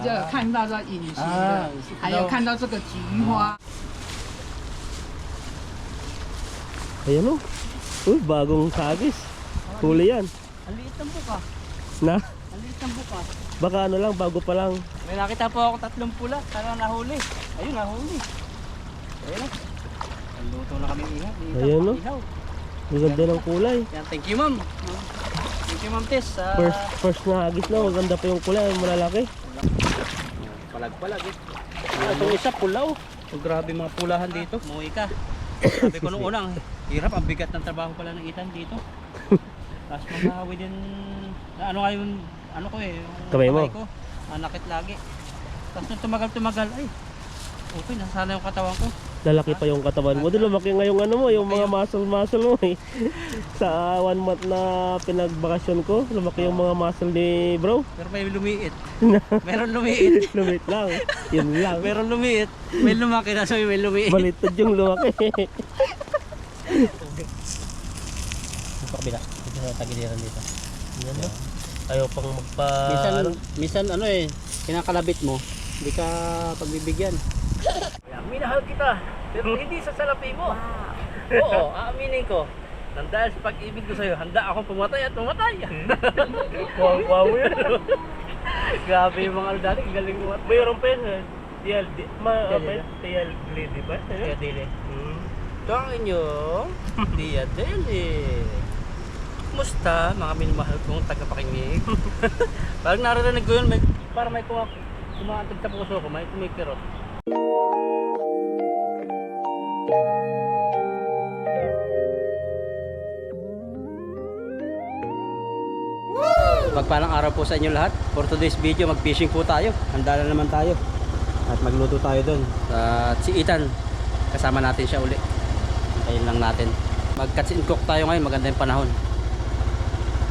这看到这隐形的，还有看到这个菊花。 Ayan o. Uy, bagong sagis. Huli yan. Ang liit ng buka. Na? Ang liit ng buka. Baka ano lang, bago pa lang. May nakita po ako 3 pula. Sana nahuli. Ayun, nahuli. Ayun na. Ang luto na kami ihaw. Ayun, no? Ang ganda ng kulay. Yan, thank you ma'am. Thank you ma'am Tess. First na agis na, maganda pa yung kulay, malalaki. Palag-palag eh. Itong isa pulaw. Oh, grabe mga pulahan dito. Muwi ka. Sabi ko nung unang, hirap, ang bigat ng trabaho pala ng Ethan dito. Tapos mga within, ano nga yung, ano ko eh, yung Kamay mo? ko, nakit lagi. Tapos nung tumagal, ay, okay, nasana yung katawan ko. Lalaki pa yung katawan mo. Doon lumaki ngayong ano mo, yung mga muscle mo eh. Sa 1 month na pinagbakasyon ko, lumaki yung mga muscle ni bro. Pero may lumiit. Meron lumiit. Lumit lang. Yun lang. Meron lumiit. May lumaki na sabi may lumiit. Balitod yung lumaki. Sa kabila. Dito sa tagiliran dito. Yan no? Ayaw pang magpa... Minsan ano eh, kinakalabit mo, hindi ka pagbibigyan. Minahal kita, pero hindi sa salapi mo. Oo, aaminin ko. Nang dahil sa pag-ibig ko sa'yo, handa akong pumatay at pumatay. Wow yun. Grabe yung mga ano dati, galing mo at Mayroon pa yun eh. TL Lady ba? Tia Dili. Ito ang inyong Tia Dili. Kumusta mga minamahal kong tagapakinig? Parang narinig ko yun, parang may kumakantag sa puso ko, may kumikirot. Pagpalang araw po sa inyo lahat. For today's video, mag-fishing po tayo. Handa na naman tayo. At magluto tayo doon. At si Ethan, kasama natin siya uli. Ayun lang natin. Mag-cuts and cook tayo ngayon. Maganda yung panahon.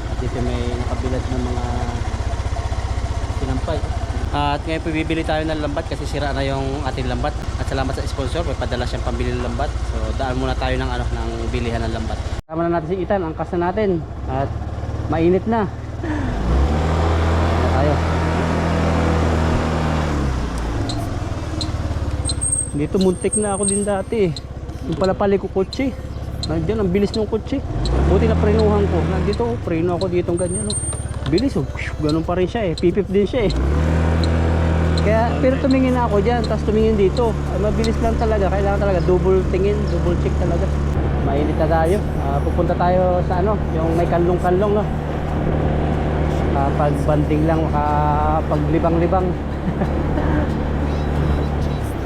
At dito may nakabilad ng mga sinampay. At ngayon po bibili tayo ng lambat kasi sira na yung ating lambat. At salamat sa sponsor, may padala siyang pambili ng lambat. So daan muna tayo ng ng bilihan ng lambat. Kasama na natin si Ethan, angkas na natin. At mainit na. Tayo. Dito muntik na ako din dati. Yung palapali ko kotse. Nandiyan ang bilis ng kotse. Buti na prenuhan ko. Nandito preno ako dito ganyan. Bilis oh. Ganun pa rin siya eh. Pipip din siya eh. Kaya, pero tumingin na ako dyan, tapos tumingin dito. Mabilis lang talaga, kailangan talaga double tingin, double check talaga. Mainit na tayo. Pupunta tayo sa ano, yung may kanlong-kanlong no. Pag-banding lang, makapaglibang-libang.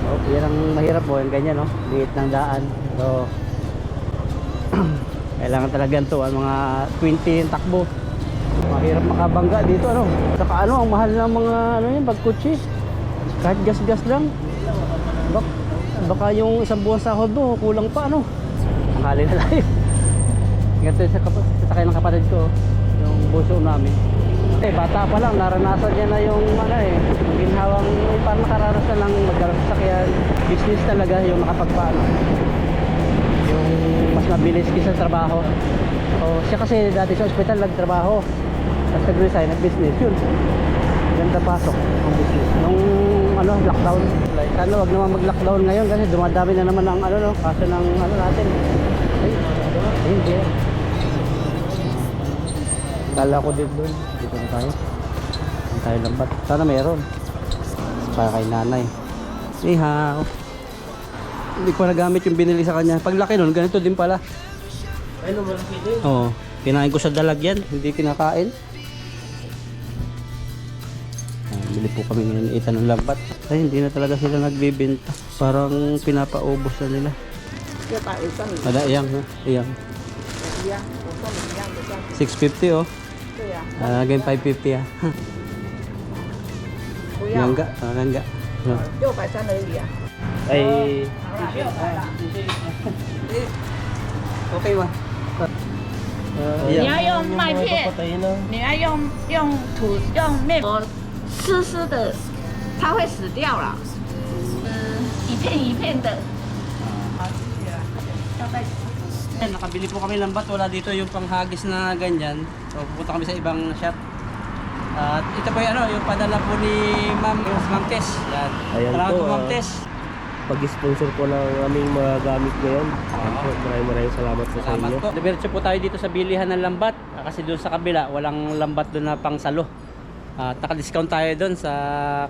Oh, yan ang mahirap po, yung ganyan no, liit ng daan. So, kailangan talaga ito, mga 20 yung takbo. Mahirap makabangga dito ano. Saka ano, ang mahal ng mga ano yun, pagkutsi. Kahit gas-gas lang. Baka yung isang buwan sahod mo, kulang pa ano. Ang hali na tayo. Ganito sa sakay ng kapatid ko, yung buso namin. Bata pa lang, naranasan niya na yung ano yung ginhawang, parang nakaranasan ng magkasakyan. Business talaga yung makapagpaano. Yung mas mabilis kaysa trabaho. So, siya kasi dati sa ospital nagtrabaho. Tapos nag-resign, nag-business yun. Ganda pasok ang business. Nung ano, lockdown. Sana wag naman mag-lockdown ngayon kasi dumadami na naman ang ano, no, kaso ng ano natin. Ay, hindi. Kala ko din doon. Dito na tayo. Dito tayo lambat. Sana meron. Para kay nanay. Ihaw. Hindi ko nagamit yung binili sa kanya. Paglaki nun, ganito din pala. Ay, malaki din. Oo. Kinain ko sa dalag yan. Hindi kinakain. Bili po kami ngayon Ethan ng lambat. Ay, hindi na talaga sila nagbibenta. Parang pinapaubos na nila. Ada iyang ha? Iyang. 650 oh. Again 550 ah. Langga, langga. Ay. Okay ba? 你要用麦片，你要用土用面膜湿湿的，它会死掉了。一片一片的。Nakabili po kami lambat, wala dito yung panghagis na ganyan. So pupunta kami sa ibang shop. At ito po yung, yung padala po ni Ma'am Tess. Yan. Ayan Salamat po, po, Ma'am Tess. Pag-sponsor po ng aming mga gamit ngayon. Ayan po, maraming salamat po sa Salamat inyo. po. Diretso po tayo dito sa bilihan ng lambat. Kasi doon sa kabila, walang lambat doon na pang salo. At naka-discount tayo doon sa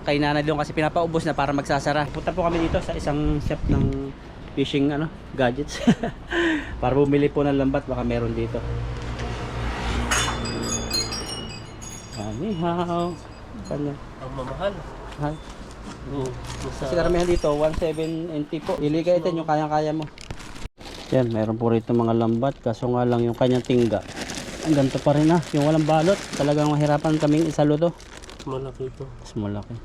kay nanay doon kasi pinapaubos na para magsasara. Punta po kami dito sa isang shop ng fishing gadgets. Para bumili po ng lambat, baka meron dito. Anihaw. Kanya. Ang mamahal. Hi. Sa Kasi karamihan dito, 1,790 po. Iligay ito yung kaya-kaya mo. Yan, meron po rito mga lambat. Kaso nga lang yung kanyang tingga. Ang ganito pa rin yung walang balot. Talagang mahirapan kaming isalo to. malaki ito. Mas malaki.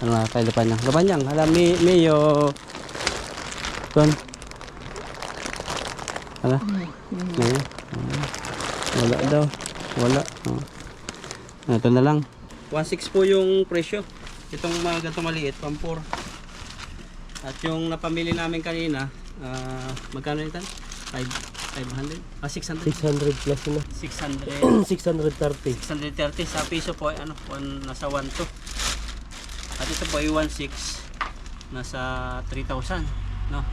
Ano nga kay Lapanyang? Lapanyang, alam Mayo. Kun. Ala. Mayo. Wala daw. Wala. Ito na lang. 1.6 po yung presyo. Itong mga ganito maliit, 1.4. At yung napamili namin kanina, magkano ito? 500? 600? 600 plus na. 600. 630. 630 sa piso po ay nasa 1.2. At ito po ay 1.6 nasa 3,000, no?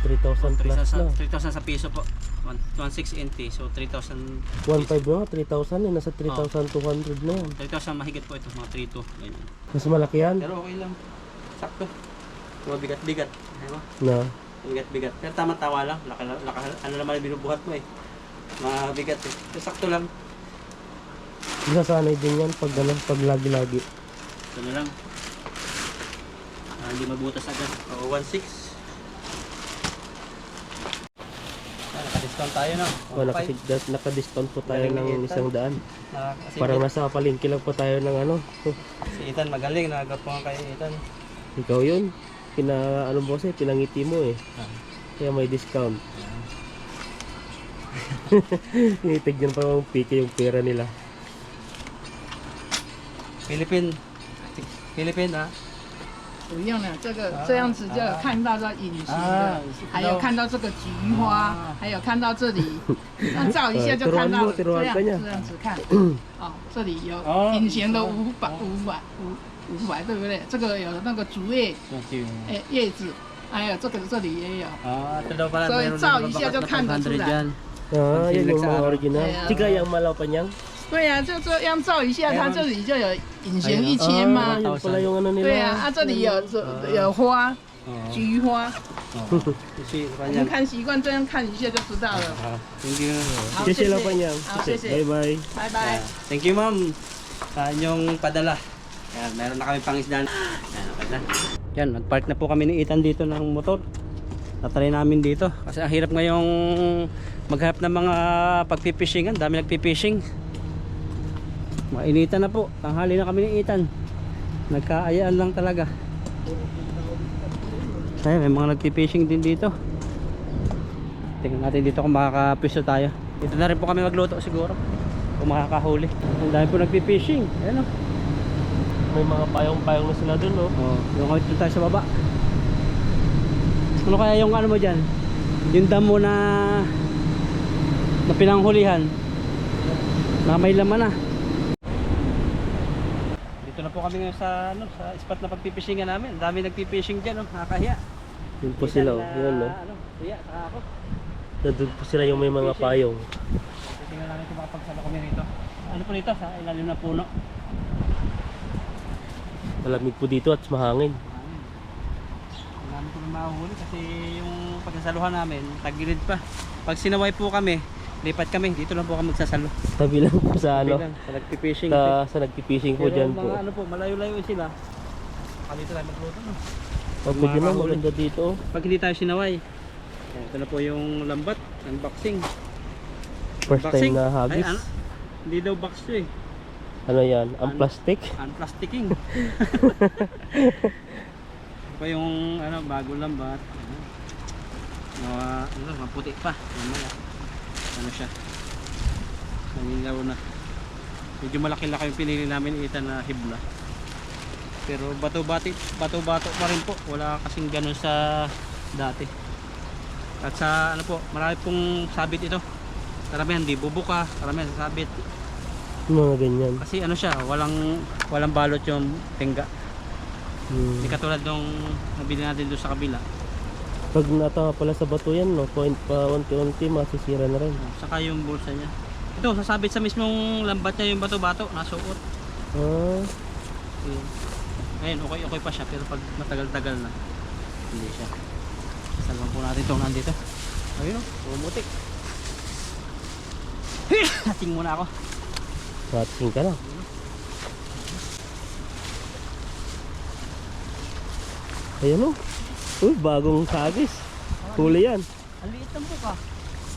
3,000 plus na. 3,000 sa piso po. 1.6 NT, so 3,000. 1.5 na, 3,000 eh. Nasa 3,200 na yan. 3,000 mahigit po ito, mga 3.2 ganyan. Mas malaki yan. Pero okay lang. Sakto. Mga bigat-bigat. Ayun. Na. Bigat-bigat. Pero tama-tawa lang. Ano naman yung binubuhat mo eh. Mabigat eh. Pero sakto lang. Nasanay din yan pag lagi-lagi. Ito na lang. Hindi mabutas agad. O 1.6. Naka-discount tayo na. Naka-discount po tayo ng 100. Kasi Parang nasa palengke lang po tayo ng si Ethan magaling. Nagagawa po nga kay Ethan. Ikaw yun. Pinangiti mo eh. Kaya may discount. Tinitignan pa yung piki yung pera nila. Philippine 啊。不用了，这样子就有看到这隐形的，还有看到这个菊花，还有看到这里，那照一下就看到了，这样子看，哦，这里有隐形的500，对不对？这个有那个竹叶，叶子，还有这里也有，所以照一下就看得出来。 yan yung mga original. Chika yung malaw pa niyang. 对呀、就这样照一下，它这里就有隐形1000嘛。 Yun pala yung ano nila. 对呀、这里有花，菊花。我们看习惯这样看一下就知道了。 Thank you. 好， Sisi lang pa niyang. 好，谢谢， Bye bye. 拜拜。 Thank you, ma'am. Sa inyong padala. Yan, meron na kami pangisdan. Yan, okay na. Yan, nag-park na po kami ni Ethan dito ng motor. Tatry namin dito. Kasi ang hirap ngayong maghanap ng mga pagpipishing. Dami nagpipishing. Mainitan na po. Tanghali na kami ni Ethan. Nagkaayaan lang talaga. Kaya may mga nagpipishing din dito. Tingnan natin dito kung makakapiso tayo. Dito na rin po kami magluto siguro. Kung makakahuli. Ang dami po nagpipishing. Ayan o. May mga payong-payong na sila dun, no? Oh, yung kami tayo sa baba. Ano kaya yung ano mo dyan? Yung damo na pinanghulihan na may laman na. Dito na po kami ngayon sa spot na pagpipishing namin. Dami nagpipishing dyan, nakakahiya. Yun po sila, yun, no? Hiya, saka ako. Doon po sila yung may mga payong. Tingnan namin kung makapagsalo kami rito. Ano po dito? Sa ilalim na puno. Malamig po dito at mahangin. Marami po mahuhuli kasi yung pagsasaluhan namin, tagilid pa. Pag sinaway po kami, lipat kami, dito lang po kami magsasalo. Tabi lang po sa ano. Sa nagpipishing. Sa nagpipishing po dyan po. Ano po, malayo-layo sila. Baka dito tayo magluto, no? Pag medyo na maganda dito. Pag hindi tayo sinaway. Ito na po yung lambat, unboxing. First time na hagis. Ay, hindi daw box to eh. Ano yan? Ang plastic? Unplasticking. Ito pa yung bago lambat. Maputi pa. Ano siya? Nangilaw na. Medyo malaki-laki yung pinili namin na hibla. Pero bato-bato pa rin po. Wala kasing ganun sa dati. At sa marami pong sabit ito. Karamihan di bubuka, karamihan sa sabit. Mga ganyan. Kasi ano siya, walang balot yung tingga. Hindi katulad nung nabili natin doon sa kabila. Pag natama pala sa bato yan, no, point pa unti-unti masisira na rin. Saka yung bulsa niya. Ito, sasabit sa mismong lambat niya yung bato-bato, nasuot. Ah, Ngayon, okay pa siya, pero pag matagal-tagal na, hindi siya. Salvan po natin itong nandito. Ayun o, pumutik. Hating muna ako. rating ka na. Ayan o. Uy, bagong sagis. Huli yan. Ang liit ng buka.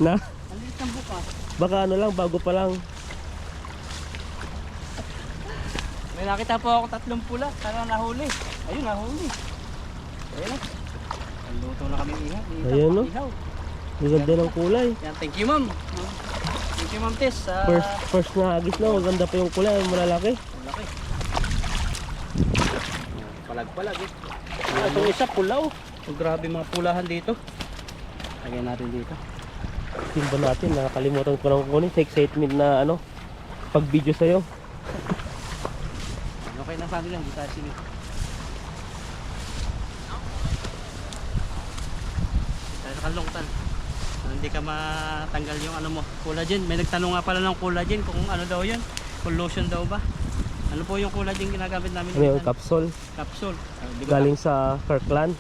Na? Ang liit ng buka. Baka ano lang, bago pa lang. May nakita po ako 3 pula. Sana nahuli. Ayun, nahuli. Ayun o. Luto na kami ihaw. Ayun, no? Ihaw. Maganda ng kulay. Yan, thank you ma'am. Thank you ma'am Tess. First na agis na, maganda pa yung kulay, malalaki. Malaki. Palag-palag eh. Itong isa pulaw. So, grabe mga pulahan dito. Lagyan natin dito. Timba natin, nakakalimutan ko nang kunin sa excitement na ano, pag video sa'yo. Okay na sa atin yan, di tayo sige. Tayo sa kalungtan. Hindi ka matanggal yung ano mo, collagen. May nagtanong nga pala ng collagen kung ano daw yun, kung lotion daw ba. Ano po yung collagen ginagamit namin? Ano yung capsule? Capsule. Di ba? Galing sa Kirkland.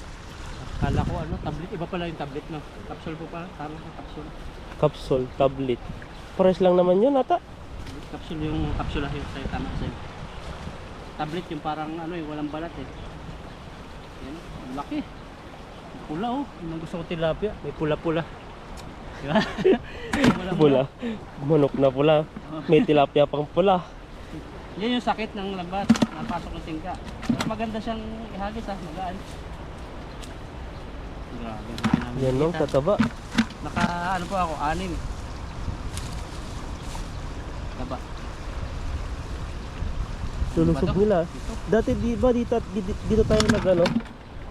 Kala ko ano, tablet. Iba pala yung tablet no. Capsule po pa, tama ka capsule. Capsule, tablet. Pares lang naman yun ata. Capsule yung kapsula yung sa'yo, tama sa'yo. Tablet yung parang ano yung walang balat eh. Yan, ang laki. Pula oh, yung gusto ko tilapia. May pula-pula. Diba? Pula. Manok na pula. May tilapia pang pula. Yan yung sakit ng lambat. Napasok ng tingka. Mas maganda siyang ihagis ha, magaan. Grabe. Yan no, tataba. Naka ano po ako, 6. Taba. Lulusog nila. Dati di ba dito tayo nag ano?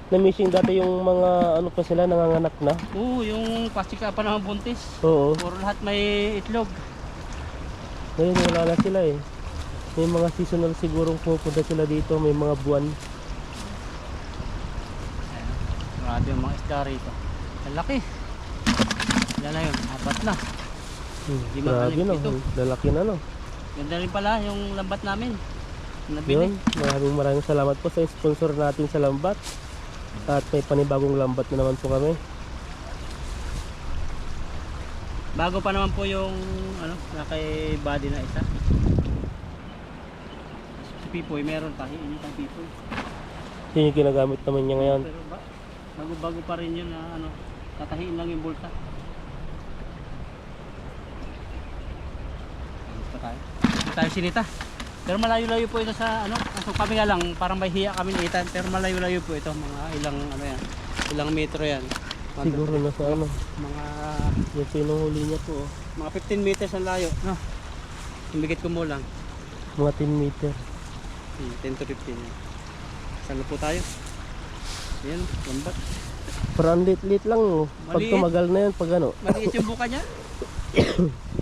Na-missing dati yung mga ano pa sila nanganganak na. Oo, yung pasika pa naman buntis. Oo. Puro lahat may itlog. Ngayon wala na sila eh. May mga seasonal sigurong pupunta sila dito, may mga buwan. Grabe yung mga isda rito. Ang laki. Yan na yun, 4 na. Di ba Grabe no, ito? lalaki na no. Ganda rin pala yung lambat namin. Nabili. Yun, maraming salamat po sa sponsor natin sa lambat. At may panibagong lambat na naman po kami. Bago pa naman po yung ano, kay body na isa. Si Pipoy meron pa, hindi pang Pipoy. Yun yung ginagamit naman niya ngayon. Pero bago pa rin yun na ano, tatahiin lang yung bulta. Gusto tayo. Gusto tayo sinita. Pero malayo-layo po ito sa ano, so kami nga lang parang may hiya kami ni Ethan, pero malayo-layo po ito, mga ilang ano yan, ilang metro yan. Siguro na sa ano, Mga yung pinuhuli niya po. mga 15 meters ang layo, no. Imbigit ko mo lang. Mga 10 meter. 10 to 15 yan. Saan po tayo? Ayan, lambat. Parang lit-lit lang oh. Pag Maliit. tumagal na yan, pag ano. Maliit yung buka niya.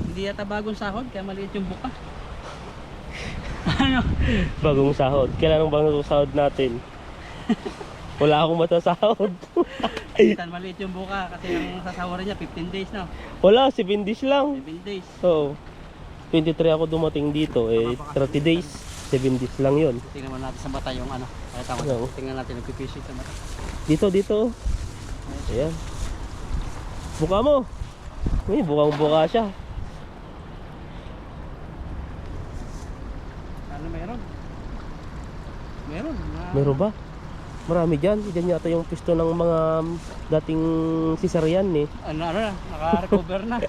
Hindi yata bagong sahod, kaya maliit yung buka. Ano? Bagong sahod. Kailan ang bagong sahod natin? Wala akong matasahod. Ethan, maliit yung buka kasi ang sasawarin niya 15 days na. Wala, 7 days lang. 7 days. Oo. 23 ako dumating dito, eh 30 days. 7 days lang yun. Tingnan mo natin sa mata yung ano. Pakita mo. Ano? Tingnan natin nagpipishit sa mata. Dito. Ayan. Buka mo. May bukang-buka siya. Ano meron? Meron. Meron ba? Marami dyan. Diyan yata yung pisto ng mga dating Caesarian eh. Ano na, naka-recover na.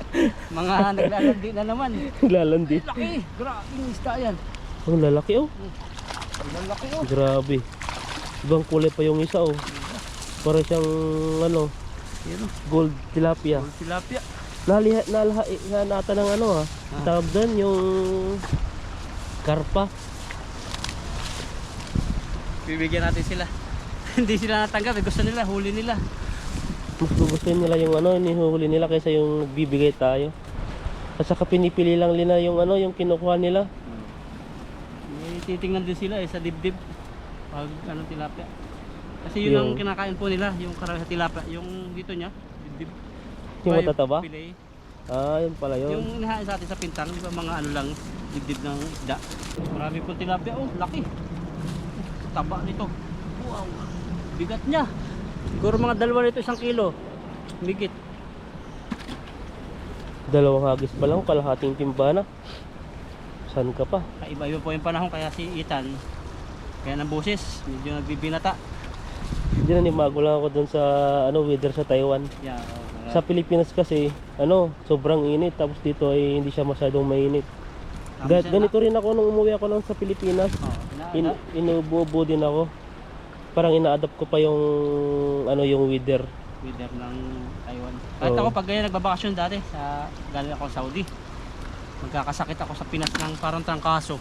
Mga naglalandi na naman. Lalandi. Laki! Grabe yung isda yan. Ang lalaki oh. Ang laki oh. Grabe. Ibang kulay pa yung isa oh. Para siyang ano, Yan oh. gold tilapia. Gold tilapia. Nata ng ano ah. Tawag doon yung karpa. Bibigyan natin sila. Hindi sila natanggap. Gusto nila, huli nila. Mas gugustuhin nila yung ano, inihuli nila kaysa yung nagbibigay tayo. At saka pinipili lang nila yung ano, yung kinukuha nila. titingnan din sila sa dibdib. Pag tilapia. Kasi yun ang kinakain po nila, yung karami sa tilapia. Yung dito niya, dibdib. Yung matataba? Fillet. Ah, yun pala yun. Yung hinahain sa atin sa pintang, iba mga ano lang, dibdib ng isda. Marami po tilapia. Oh, laki. Taba nito. Wow. Bigat niya. Siguro mga 2 nito 1 kilo. Bigit. 2 hagis pa lang, kalahating timba na. Saan ka pa? Iba-iba po yung panahon kaya si Ethan. Kaya ng boses, medyo nagbibinata. Hindi na nimago lang ako dun sa weather sa Taiwan. Yeah, Sa Pilipinas kasi, sobrang init. Tapos dito ay hindi siya masyadong mainit. Ganito rin ako nung umuwi ako sa Pilipinas. Inububo din ako. Parang ina-adapt ko pa yung yung weather ng Taiwan. Kahit ako pag ganyan nagbabakasyon dati galing ako sa Saudi. Magkakasakit ako sa Pinas ng parang trangkaso.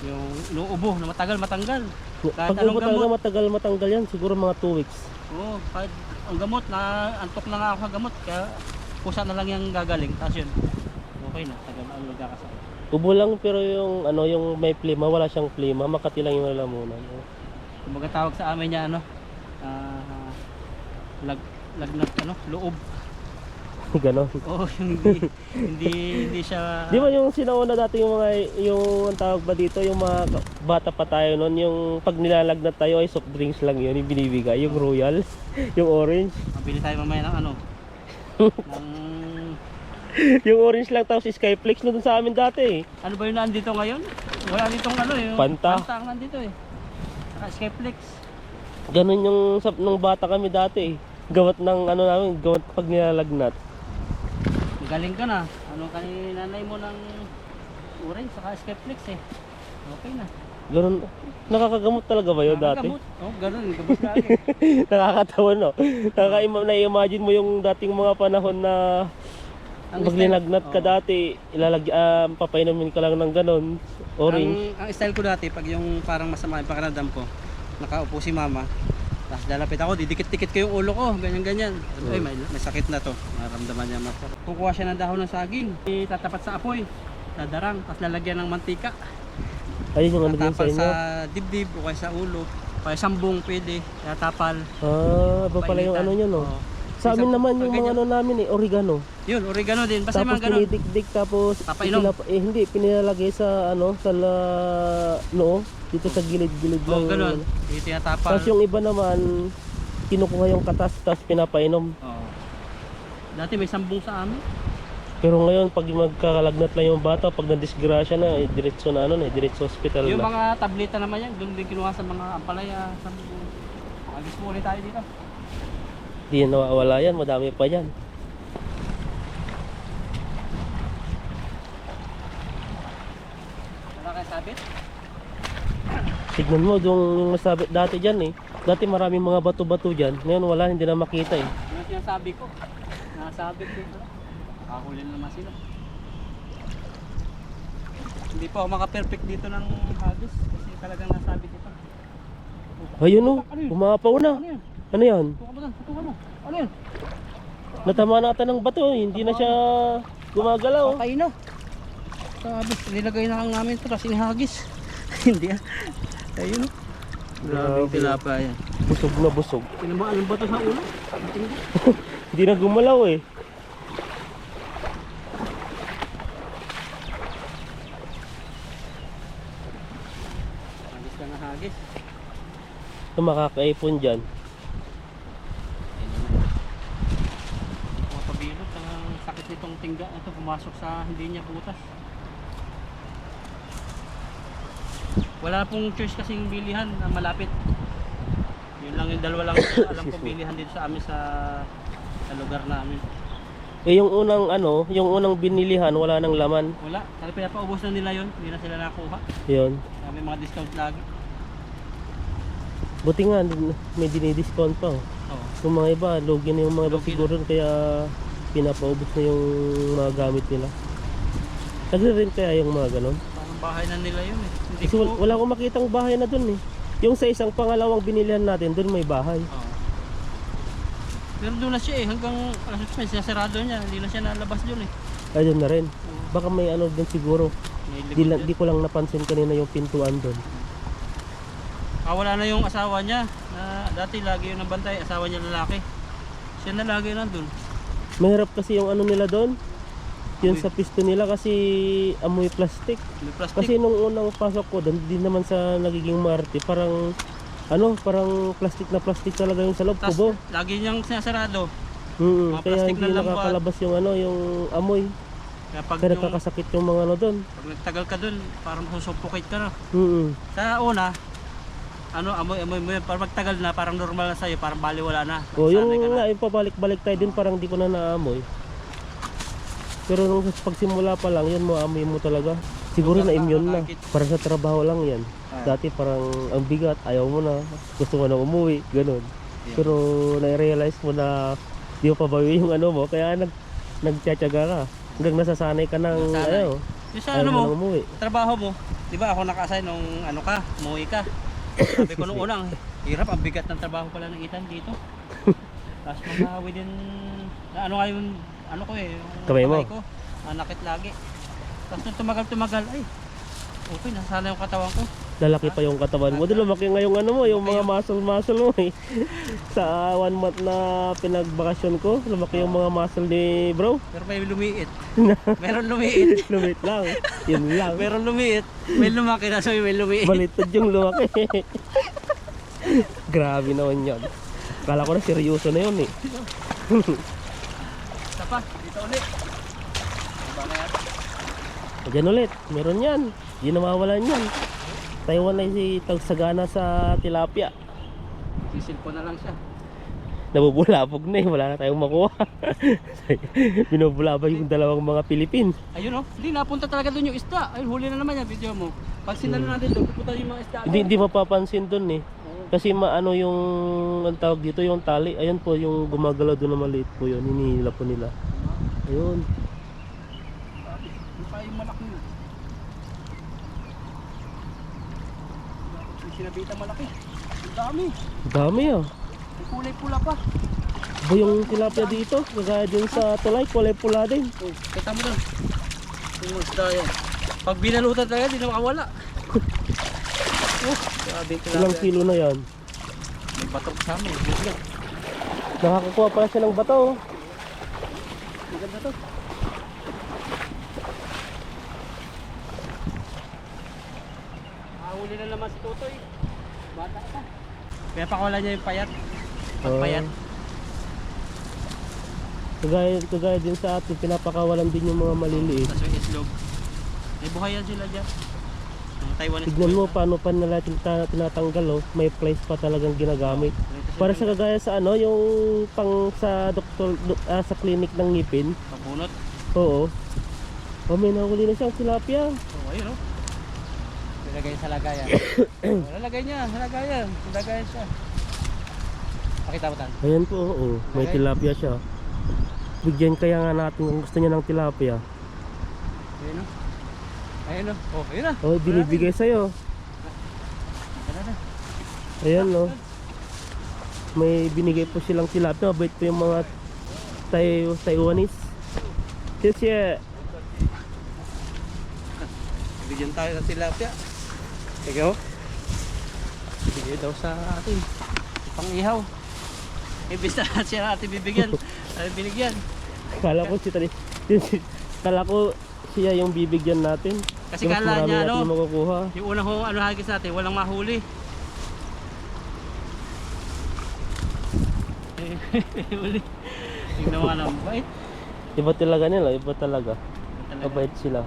Yung inuubo na matanggal. Kahit Pag anong ubo talaga gamot. matanggal yan, siguro mga 2 weeks. Oo, kahit ang gamot na antok na nga ako sa gamot kaya kusa na lang yung gagaling. Tapos yun, okay na, tagal ang magkakasakit. Ubo lang pero yung may plema, wala siyang plema, makati lang yung lalamunan. Kumbaga tawag sa amin niya lagnat loob. Ganon. Oo, hindi siya. Di ba yung sinauna dati yung ang tawag ba dito, yung mga bata pa tayo noon, yung pag nilalagnat tayo ay soft drinks lang yun, yung binibigay, yung Royal, yung orange. Mabili tayo mamaya ng ng Yung orange lang tapos Skyflex na dun sa amin dati eh. ano ba yung nandito ngayon? Wala ditong yung Fanta. Fanta ang nandito eh. Saka Skyflex. Ganon yung nung bata kami dati eh. Gawat ng namin, gawat pag nilalagnat. Galing ka na. Nanay mo ng orange saka Skyflex eh. Okay na. Ganon, nakakagamot talaga ba yun dati? Gamot. Oh, ganun, gamot ka agad. Nakakatawa no? Na-imagine mo yung dating mga panahon na pag linagnat ka dati, papainumin ka lang ng ganon, orange. Ang style ko dati, pag yung parang masama yung pakiramdam ko, nakaupo si mama, tapos lalapit ako, didikit-dikit ko yung ulo ko, ganyan-ganyan. Ay, may sakit na to, naramdaman niya masarap. Kukuha siya ng dahon ng saging, tatapat sa apoy, dadarang, tapos lalagyan ng mantika. Ayun yung din sa Tatapal inyo? sa dibdib o kaya sa ulo, kaya sambong pwede, tatapal. Iba pala yung nyo no? Oo. Sa amin naman yung mga namin oregano. Yun, oregano din, basta Tapos mga ganun. pinidikdik tapos Papainom. hindi, pinilalagay sa noo, dito sa gilid-gilid Oo, lang. ganun, tinatapal. Tapos yung iba naman, kinukuha yung katas tapos pinapainom. Oo. Dati may sambong sa amin. Pero ngayon, pag magkakalagnat lang yung bata, pag nadisgrasya na, diretso na diretso hospital Yung na. mga tableta naman yan, doon din kinuha sa mga ampalaya. Agis mo ulit tayo dito. Di yan nawawala yan, madami pa yan. Wala kayo sabit? Tignan mo, yung masabit dati dyan eh. Dati maraming mga bato-bato dyan. Ngayon wala, hindi na makita eh. Yung sinasabi ko, nasabit ko. Nakahuli na naman sila. Hindi pa ako maka-perfect dito ng hagis kasi talagang nasabit ito. Ayun oh, umapaw na. Ano yan? Ano yan? Tutukan mo. Ano yan? Natama natin ng bato, hindi na siya gumagalaw. Okay na. Sabi, nilagay na lang namin ito kasi hagis. Hindi ah. Ayun oh. Grabe tilapia yan. Busog na busog. Tinamaan ba ito sa ulo? Hindi na gumalaw eh. Hagis ka na hagis. Ito makakaipon dyan. Mga pabilot, ang sakit nitong tingga. Ito pumasok sa hindi niya butas. Wala pong choice kasing bilihan na malapit. Yun lang yung dalawa lang alam ko bilihan dito sa amin sa lugar namin. Eh yung unang binilihan, wala nang laman. Wala, kasi pinapaubos na nila yun. Hindi na sila nakuha. Yun. May mga discount lagi. Buti nga, may dinidiscount pa. Oh. Oo. Yung mga iba, logi na yung mga iba Logi na. siguro kaya pinapaubos na yung mga gamit nila. Nagre-rent kaya yung mga ganon? Parang bahay na nila yun eh. Hindi Kasi wala akong makitang bahay na dun eh. Yung sa isang pangalawang binilihan natin, dun may bahay. Oo. Pero doon na siya eh, hanggang alas 8 sinasarado niya, hindi na siya nalabas doon eh. Ay, dun na rin. Baka may din siguro. Di ko lang napansin kanina yung pintuan doon. Wala na yung asawa niya. Na dati lagi yung nabantay, asawa niya lalaki. Siya na lagi nandun. Mahirap kasi yung ano nila doon. Yun sa pisto nila kasi amoy plastic. May plastic. Kasi nung unang pasok ko doon, di naman sa nagiging Marte, parang parang plastic na plastic talaga yung sa loob, Tas, kubo. lagi niyang sinasarado. Kaya plastic hindi na lambat. nakakalabas yung yung amoy. Kaya pag, Kaya nakakasakit yung mga ano doon. pag nagtagal ka dun, parang masusuffocate ka na. Sa una, amoy mo yun. Parang magtagal na, parang normal na sa'yo, parang baliwala na. O yung Sanay ka na. nga, yung pabalik-balik tayo din, parang di ko na naamoy. Pero nung pagsimula pa lang, yun mo amoy mo talaga. Siguro na immune na. Para sa trabaho lang yan. Dati parang ang bigat, ayaw mo na. Gusto mo na umuwi, ganun. Pero na-realize mo na di mo pabawi yung ano mo, kaya nagtsatsaga ka. Hanggang nasasanay ka ng Nasanay. ayaw. Yung sa Ayaw ano mo mo, nang umuwi. trabaho mo, di ba ako naka-assign nung umuwi ka. Sabi ko nung unang, hirap, ang bigat ng trabaho pala ng Ethan dito. Tapos mga within, ano nga yung, ko yung Kamay mo? ko, nakit lagi. Tapos nung tumagal, ay, okay, nasana yung katawan ko. Lalaki pa yung katawan mo. Doon lumaki nga yung ano mo, yung mga muscle mo eh. Sa 1 month na pinagbakasyon ko, lumaki yung mga muscle ni bro. Pero may lumiit. Meron lumiit. Lumit lang. Yun lang. Meron lumiit. May lumaki na sa'yo, may lumiit. Balitod yung lumaki. Grabe naman yun. Kala ko na seryoso na yun eh. Tapa, dito ulit. Diba na yan? Diyan ulit, meron yan. Hindi nawawalan yan. Taiwan ay si tagsagana sa tilapia. Sisilpo na lang siya. Nabubulabog na eh, wala na tayong makuha. Binubulabog yung dalawang mga Pilipin. Ayun hindi napunta talaga doon yung isda. Ayun, huli na naman yan, video mo. Pag sinalo natin doon, pupunta yung mga isda. Hindi mapapansin dun eh. Kasi maano yung ang tawag dito, yung tali. Ayun po, yung gumagalaw doon na maliit po yun. Hinihila po nila. Ayun. Yung pa yung malaki yun. Yung sinabita malaki. Ang dami. Dami ah. May kulay pula pa. Ba yung tilapia dito, kagaya din sa tulay, kulay pula din. Oh, kita mo doon. Yung isda yan. Pag binalutan talaga, di na makawala. Grabe ka Ilang kilo na yan. May batok sa amin. Bigla. Nakakakuha pala siya ng bato. Maganda to. Huli na naman si Tutoy. Bata pa. Kaya pakawala niya yung payat. Pagpayat. Kagaya din sa atin, pinapakawalan din yung mga maliliit. Tapos yung islog. May buhayan sila dyan. Yung Taiwanese Tignan mo buhay. paano pa nila tinatanggal oh. May place pa talagang ginagamit. Para sa kagaya sa ano, yung pang sa doktor sa clinic ng ngipin. Pabunot. Oo. Oh, may nahuli na siyang tilapia. Oh, ayun oh. Ilagay sa lagayan. Lalagay niya, sa lagayan. Lagayan siya. Pakita mo tan. Ayan po, oo. May tilapia siya. Bigyan kaya nga natin kung gusto niya ng tilapia. Ayun oh. Ayun oh. Oh, ayun na. Oh, binibigay sa'yo. Ayun na. Ayan no. May binigay po silang tilapia. Mabait po yung mga Taiwanese. Kasi Bigyan tayo ng tilapia. Sige oh. Bigay daw sa atin. Pang ihaw. Ibig na siya natin bibigyan. Ay binigyan. kala ko siya yung bibigyan natin. Kasi Mas kala marami niya natin ano, makukuha. yung unang hagis natin, walang mahuli. Huli. Tingnan mo nga lang, bait. Iba talaga nila, iba talaga. Mabait sila.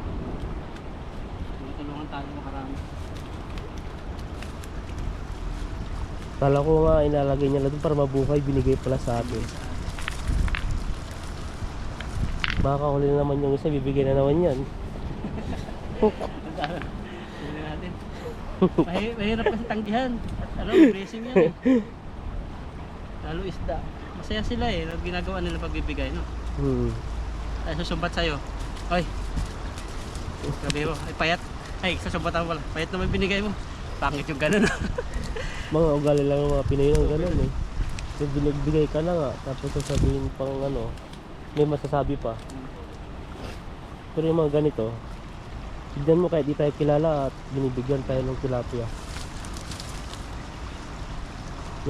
Tulungan tayo makarami. Kala ko nga inalagay niya lang doon para mabuhay, binigay pala sa atin. Baka huli na naman yung isa, bibigyan na naman yan. Huli natin. Mahirap kasi tanggihan. Ano, blessing yan eh. Lalo isda. Masaya sila eh, ginagawa nila pagbibigay, no? Ay, susumbat sa'yo. Oy. Sabi mo, ay payat. Ay, susumbatan mo pala. Payat naman binigay mo. Pangit yung ganun. Mga ugali lang ng mga Pinoy ng gano'n eh. Yung binagbigay ka na nga, tapos sasabihin pang ano, may masasabi pa. Pero yung mga ganito, Tignan mo kahit di tayo kilala at binibigyan tayo ng tilapia.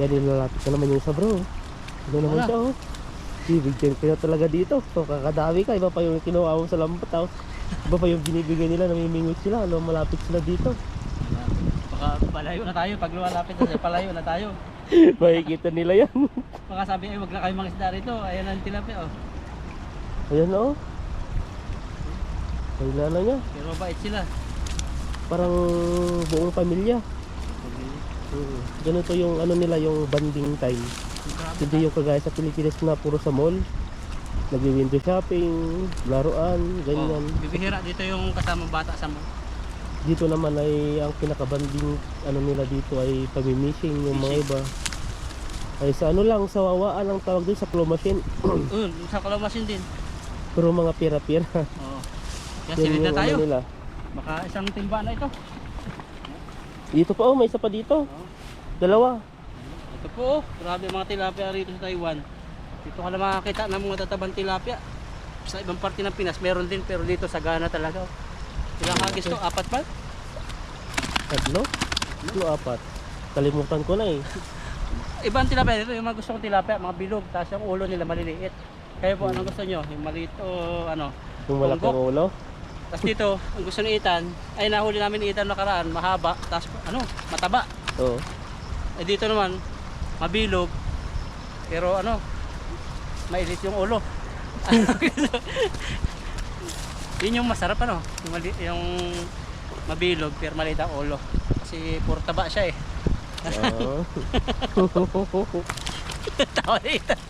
Yan, nilalapit na naman yung isa bro. Ano naman siya oh. Bibigyan ka na talaga dito. So kakadami ka, iba pa yung kinuha mo sa lambat oh. Iba pa yung binibigyan nila, namimingot sila. Alam, malapit sila dito. Baka palayo na tayo. Pag lumalapit na palayo na tayo. Makikita nila yan. Baka sabi ay wag na kayo mangisda rito. Ayan ang tilapia oh. Ayan oh. Kailan na niya. Pero mabait sila. Parang buong pamilya. Ganito yung ano nila, yung banding time. Hindi yung kagaya sa Pilipinas na puro sa mall. Nagwi-window shopping, laruan, ganyan. Bibihira dito yung kasamang bata sa mo. Dito naman ay ang pinakabanding ano nila dito ay pamimishing yung mga iba. Ay sa ano lang, sa wawaan ang tawag din sa claw machine. Sa kalabasin din. Pero mga pira-pira. Oo. Kaya Yan silid na yung tayo. ano nila. Baka isang timba na ito. Dito pa oh, may isa pa dito. Dalawa. Ito po oh. Grabe mga tilapia rito sa Taiwan. Dito ka na makakita ng mga tatabang tilapia. Sa ibang parte ng Pinas meron din, pero dito sagana talaga. Ilang hagis to? 4 pa? Tatlo? Tatlo, 4. Kalimutan ko na eh. Ibang tilapia dito, yung mga gusto kong tilapia, mga bilog, tapos yung ulo nila maliliit. Kaya po, anong gusto nyo? Yung maliit o ano? Yung malaking Bonggok. ulo. Tapos dito, ang gusto ni Ethan, ay nahuli namin ni Ethan nakaraan, mahaba, tapos ano, mataba. Oo. Eh dito naman, mabilog, pero ano, mailit yung ulo. Yun yung masarap ano, yung mabilog pero maliit ang ulo. Kasi puro taba siya eh. Oo. Tawa na Ethan.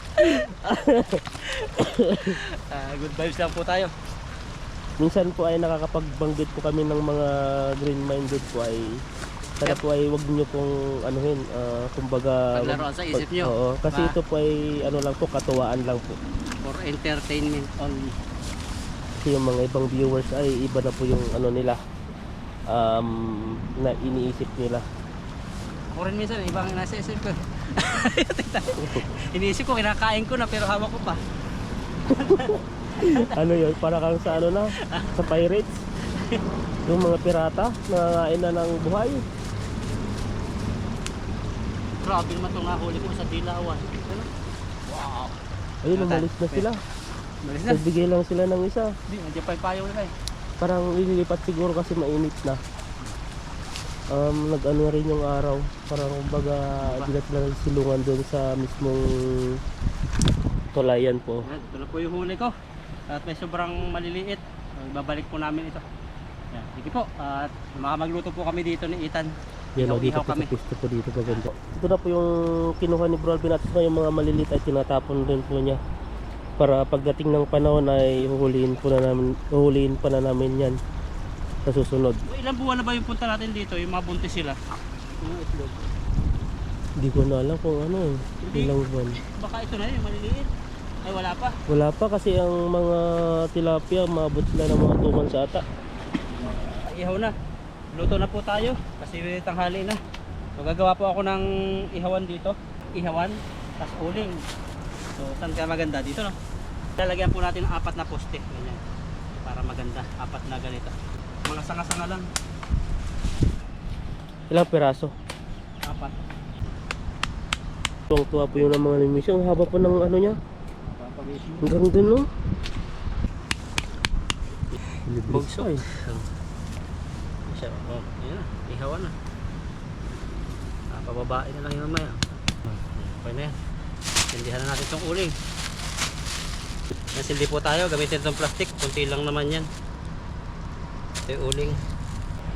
Good vibes lang po tayo. Minsan po ay nakakapagbanggit po kami ng mga green-minded po ay sana po ay wag niyo pong anuhin, kumbaga Paglaruan sa isip niyo. Oo, kasi Ba? ito po ay ano lang po, katuwaan lang po. For entertainment only. Kasi yung mga ibang viewers ay iba na po yung ano nila, na iniisip nila. Ako rin minsan, ibang nasa isip ko. Iniisip ko, kinakain ko na pero hawak ko pa. Ano yun, para kang sa ano na, sa pirates. Yung mga pirata, nangangain na ng buhay. Grabe naman itong nahuli ko sa Dilawan. Ano? Wow. Ayun, umalis na sila. Malis na. Nagbigay lang sila ng isa. Hindi, nandiyan pa yung payo nila eh. Parang lilipat siguro kasi mainit na. Nag-ano na rin yung araw. Parang kumbaga hindi na sila silungan doon sa mismong tulayan po. Yan, ito na po yung huli ko. At may sobrang maliliit. Babalik po namin ito. Yan, sige po. At magluto po kami dito ni Ethan. Yan o, dito Ihaw po sa kami. pisto po dito paganda. Ito na po yung kinuha ni Bro Alvin at yung mga maliliit ay tinatapon din po niya. Para pagdating ng panahon ay huhulihin pa na namin yan sa susunod. Ilang buwan na ba yung punta natin dito? Yung mga buntis sila? Yung itlog. Hindi ko na alam kung ano eh. Hindi. Ilang buwan. Baka ito na yung maliliit. Ay wala pa. Wala pa kasi ang mga tilapia maabot sila ng mga 2 months ata. Ihaw na. Luto na po tayo kasi tanghali na. So gagawa po ako ng ihawan dito. Ihawan, tas uling. So saan kaya maganda? Dito no? Lalagyan po natin ng 4 na poste. Ganyan. Para maganda. 4 na ganito. Mga sanga-sanga lang. Ilang piraso? 4. Tuwang-tuwa po yung mga animation. Ang haba po ng ano niya. Hanggang dun no? Libre Bugso. pa eh. Siya, oh, yun na. Ihawan na. Pababae na lang yung mamaya. Okay na yan. Sindihan na natin itong uling. Nasindi po tayo. Gamitin itong plastic. Kunti lang naman yan. Ito yung uling.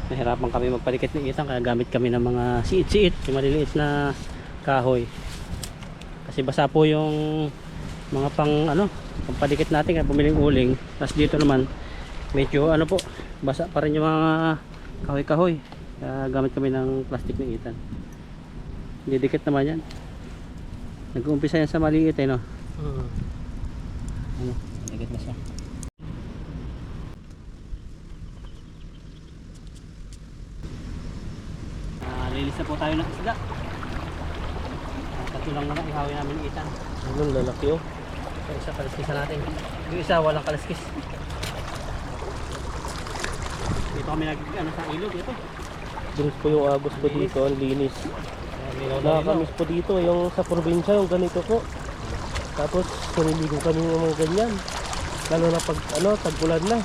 Nahirapan kami magpalikit ni Ethan. Kaya gamit kami ng mga siit-siit. Yung maliliit na kahoy. Kasi basa po yung mga pang ano, pampalikit natin. Kaya bumiling uling. Tapos dito naman medyo ano po, basa pa rin yung mga kahoy-kahoy. Kaya gamit kami ng plastic ni Ethan. Didikit naman yan. Nag-uumpisa yan sa maliit eh no. Ano, dikit na siya. Lilis na po tayo ng isda. Tatlo lang naman ihawin namin ni Ethan. Ano, lalaki oh. Yung isa kaliskisan natin. Yung isa walang kaliskis. Dito kami ano sa ilog ito. Dinis po yung agos po dito, ang linis. Nakakamiss po dito, yung sa probinsya, yung ganito po. Tapos, siniligo kami ng mga ganyan. Lalo na pag, tag-ulan na.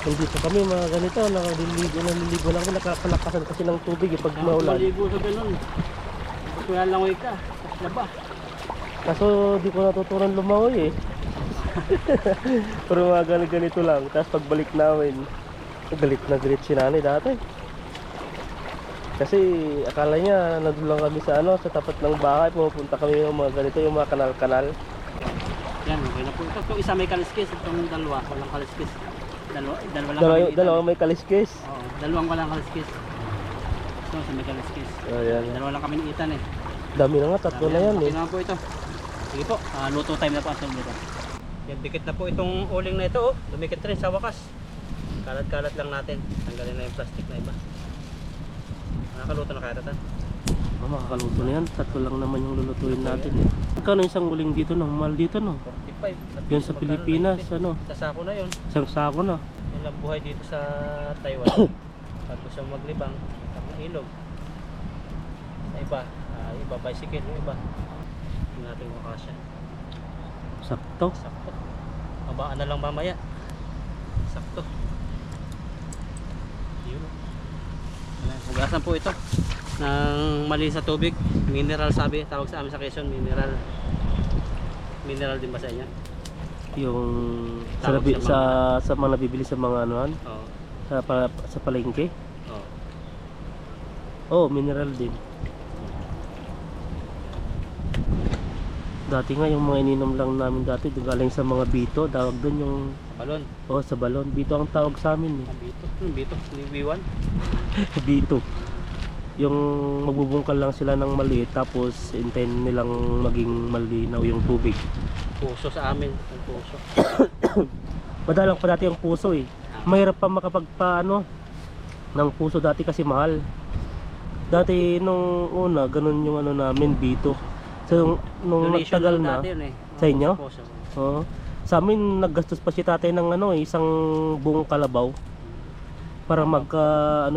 Hindi pa kami mga ganito, naliligo lang kami, nakakalakasan kasi ng tubig pag maulan. Maligo sa ganun. Tapos wala lang ka, tapos laba. Kaso, di ko natutunan lumangoy eh. Pero mga ganito lang, tapos pagbalik namin, galit na galit si nanay dati. Kasi akala niya nandun lang kami sa sa tapat ng bahay, pumupunta kami ng mga ganito, yung mga kanal-kanal. Yan, okay na po. Itong isa may kaliskis, itong dalawa walang kaliskis. Dalawa lang Dalawang may kaliskis. Oo, dalawang walang kaliskis. Ito, isa may kaliskis. Ayan. Dalawa lang kami niitan eh. Dami na nga, tatlo na yan eh. Okay naman po ito. Sige po, luto time na po ang dito. Yan, dikit na po itong uling na ito. Dumikit rin sa wakas. Kalat-kalat lang natin. Tanggalin na yung plastic na iba. Nakakaluto na kaya tatan. Makakaluto na yan, tatlo lang naman yung lulutuin natin eh. Magkano isang uling dito no? Mahal dito no? 45. Yan sa Pilipinas, Sa sako na yun. Isang sako na. Yan lang buhay dito sa Taiwan. Pag gusto maglibang, tapos ilog. Sa iba, iba bicycle, yung iba. Hindi natin makasya. Sakto. Sakto. Mabaan na lang mamaya. Sakto. Yun. Hugasan po ito ng mali sa tubig. Mineral sabi, tawag sa amin sa Quezon, mineral. Mineral din ba sa inyo? Yung Tawag sa mga nabibili sa mga anuhan, Oo. sa palengke. Oo. Oh, mineral din. Dati nga yung mga ininom lang namin dati, galing sa mga bito, tawag doon yung Balon. sa balon. Bito ang tawag sa amin eh. Ang bito. Yung bito. Yung B1. Bito. Yung magbubungkal lang sila ng maliit tapos hintayin nilang maging malinaw yung tubig. Puso sa amin. Ang puso. Madalang pa dati ang puso eh. Mahirap pa makapagpaano ng puso dati kasi mahal. Dati nung una, ganun yung namin, bito. So nung Donation nagtagal lang na, dati yun eh. sa inyo? Puso. oo. Sa amin naggastos pa si tatay ng isang buong kalabaw para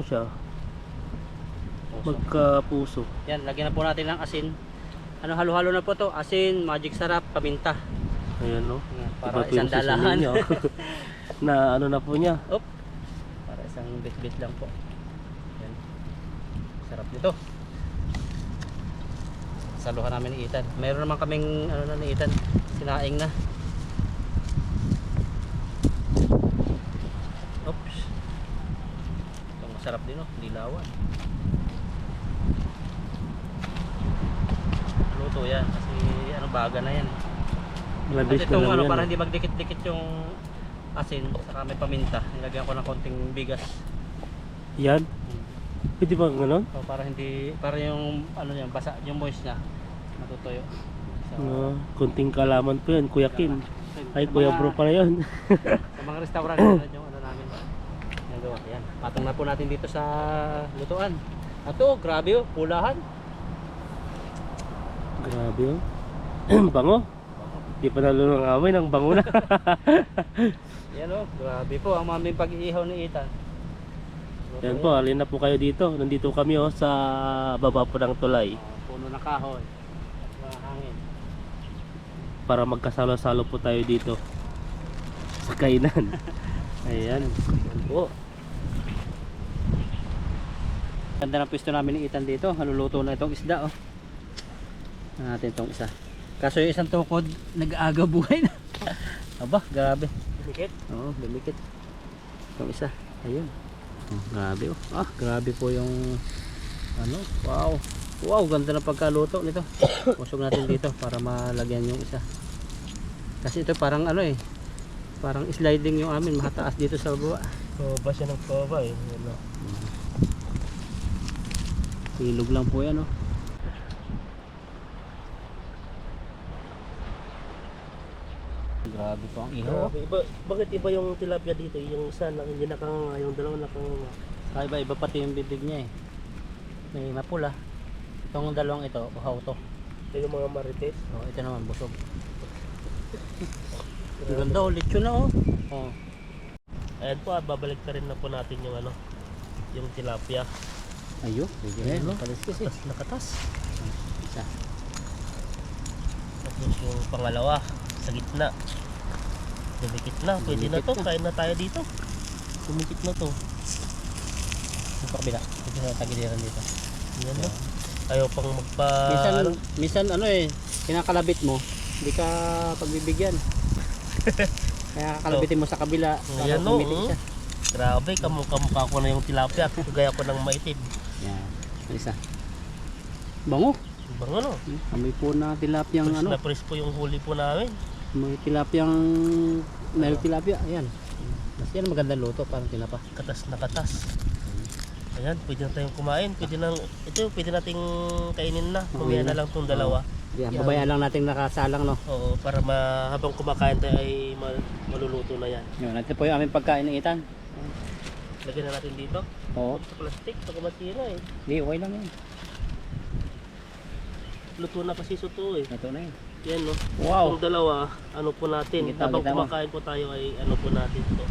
siya, Puso. magka-puso. Yan, lagyan na po natin ng asin. Halo-halo na po to. Asin, magic sarap, paminta. Ayan no. Yan, para Iba po isang yung sisiling dalahan. niya. Na na po niya. Op. Para isang bit-bit lang po. Yan. Sarap nito. Saluhan namin ni Ethan. Meron naman kaming ni Ethan, sinaing na. Oops. Ito masarap din dilawan. Luto yan kasi baga na yan. Labis At na itong lang yan. para hindi magdikit-dikit yung asin, saka may paminta, nilagyan ko ng konting bigas. Yan. Pwede ba gano'n? So, para yung yan, basa, yung moist niya matutuyo. So, Kunting kalaman po yan, Kuya Kim. Ay, sa Kuya mga- Bro pala yun. Sa mga restaurant, yan yung namin. Yan, gawa. Yan. Patong na po natin dito sa lutuan. Ito, grabe pulahan. Grabe oh. Bango. Di pa nalunong amoy ng bango na. Yan grabe po ang maming pag-iihaw ni Ethan. Yan po, alin na po kayo dito. Nandito kami sa baba po ng tulay Puno na kahoy. Mga hangin. para magkasalo-salo po tayo dito sa kainan. Ayan. Yan po. Ganda ng pwesto namin ni Ethan dito. Haluluto na itong isda natin itong isa. Kaso yung isang tukod nag-aaga buhay na. Aba, grabe. Dumikit? Oo, lumikit. Itong isa. Ayun. Grabe grabe po yung wow. Wow, ganda ng pagkaluto nito. Usog natin dito para malagyan yung isa. Kasi ito parang parang sliding yung amin, mahataas dito sa baba. Paba siya ng paba eh. Ano. Ilog lang po yan Grabe po ang ihaw. Bakit iba yung tilapia dito? Yung isa hindi nakanganga, yung dalawa nakanganga. Iba pati yung bibig niya May mapula. Itong dalawang ito, uhaw to. Ito yung mga marites. Ito naman busog. Ang ganda lechon na Ayan po, babalik na rin na po natin yung ano, yung tilapia. Ayun, pwede na yun. Ano? Kaliskis eh. Tapos nakatas. Isa. Tapos yung pangalawa, sa gitna. Dumikit na, pwede na to, kain na tayo dito. Dumikit na to. Yung pa kabila. Ito na tagiliran dito. Yan na. Ayaw pang magpa... Minsan ano eh, kinakalabit mo, hindi ka pagbibigyan. Kaya kakalabitin mo sa kabila. para Ayan no, pumitik siya. grabe, kamukha ko na yung tilapia. Gaya ko ng maitim. Yan. Isa. Bango. Bang ano? Amoy po na tilapiyang Press ano. na press po yung huli po namin. May tilapiyang Nile tilapia. Ayan. Mas yan magandang luto parang tinapa. Katas na katas. Ayan, pwede na tayong kumain. Pwede nating kainin na. Kumain na lang itong dalawa. Yan, babayaan lang natin nakasalang no. Oo, para habang kumakain tayo ay maluluto na yan. Yan, natin po yung aming pagkain ng Itan. Lagyan na natin dito. Oo. Sa plastic, sa kumasira eh. Hindi, okay lang yan. Luto na kasi suto eh. Ito na yun. Yan no. Wow. Itong dalawa, ano po natin. Gitna, Habang gitna mo. kumakain po tayo ay ano po natin to.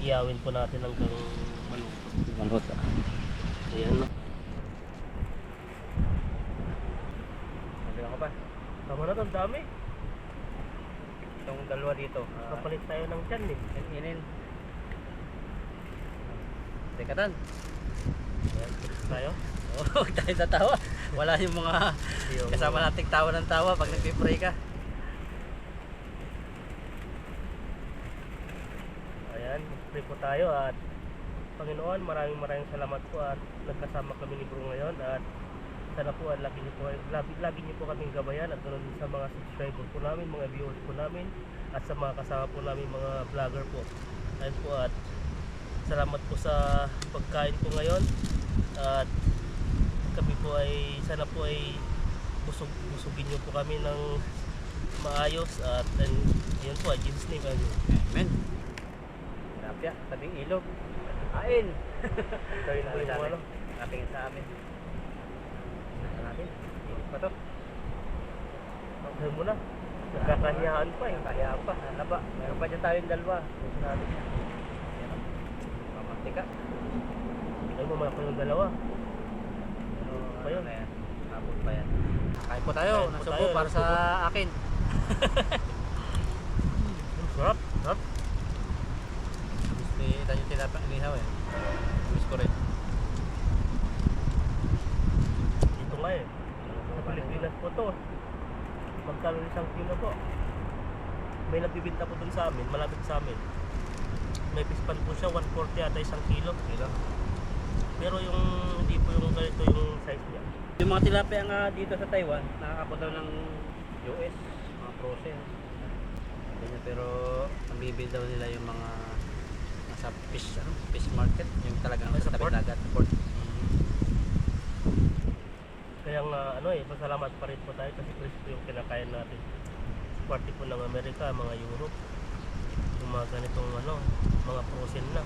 Iyawin po natin hanggang maluto. Maluto. Ayan no. Sabi ako ba? Tama na to, ang dami. Itong dalawa dito. Kapalit tayo ng tiyan eh. Inin. Dekatan. Ayan, palit tayo. Oo, tayo sa tawa. Wala yung mga kasama nating tawa ng tawa pag nagpipray ka. Ayan, pray po tayo at Panginoon, maraming salamat po at nagkasama kami ni Bro ngayon at sana po at lagi niyo po kaming gabayan at ganoon din sa mga subscriber po namin, mga viewers po namin at sa mga kasama po namin mga vlogger po. Ayun po at salamat po sa pagkain po ngayon at kami po ay sana po ay busugin niyo po kami ng maayos at yun po, Jesus name, Amen. Tilapia, tabing ilog. Kain. kayo na yung ano. Ating sa amin. Nasa natin. Init pa to. Sabi mo na, nagkakahiyaan pa eh. Kaya pa. Ano ba? Meron pa dyan tayong dalawa. Gusto natin yan. Yan o. Mamantika. Ay, mamaya pa yung dalawa. Pero Pa yun. ano na yan? Habol pa yan. Kain po tayo. Kain po Nasubo tayo, para sa nasubo. akin. Sarap, sarap. Gusto tayo tilapia inihaw eh. Gusto ko rin. Dito nga eh. Sa Pilipinas po to. Magkano isang kilo po. May nagbibinta po dun sa amin, malapit sa amin. May pispan po siya, 140 ata isang kilo. Pero yung hindi po yung ganito yung size niya. Yung mga tilapia nga dito sa Taiwan, nakakapot daw ng US, mga frozen. Ganyan, pero ang bibili daw nila yung mga nasa fish market, yung talagang Ay, sa sa port? tabing dagat, port. Kaya nga ano eh, pasalamat pa rin po tayo kasi crispy yung kinakain natin. Party po ng Amerika, mga Europe. Yung mga ganitong ano, mga frozen na.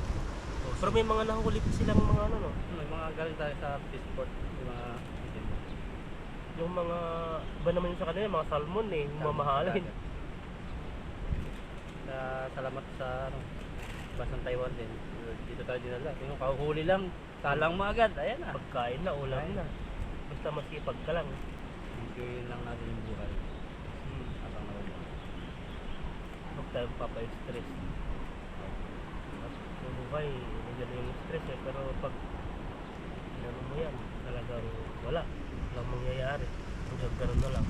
Pero may mga nahuli pa silang mga ano no. May mga galing tayo sa fish port, yung mga Yung mga iba naman yung sa kanila, mga salmon eh, yung mamahalin. Salamat sa ano, basang Taiwan din. Dito tayo dinala. Yung kahuhuli lang, salang mo agad. Ayan na. Pagkain na, ulam Pagkain. na. Basta masipag ka lang. Enjoy lang natin yung buhay. Habang nabubuhay. Huwag tayong papa-stress. Yung buhay, nandiyan yung stress eh. Pero pag ano mo yan, talagang wala. Walang mangyayari. Hanggang ganun na lang.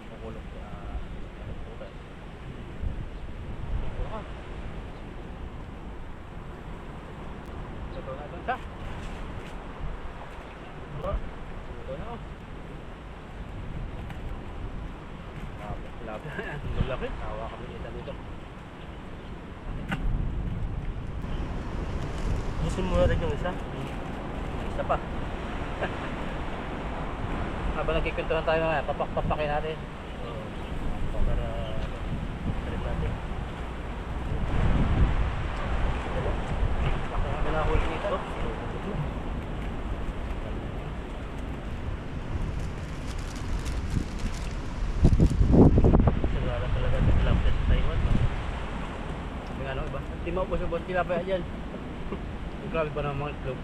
Makulog sa kalungkutan. Ito na ito siya. Diba? Ito na oh. Lapit. Malaki. Tawa kami dito. Gusto mo na rin yung isa? Isa pa. Habang nagkikwentuhan tayo nga, papakin natin. Para rin natin. Pakin na huli dito. Sigara talaga sa tilapia sa Taiwan. Yung ano, iba? Team maubos-ubos tilapia dyan. Grabe ba naman mga itlog?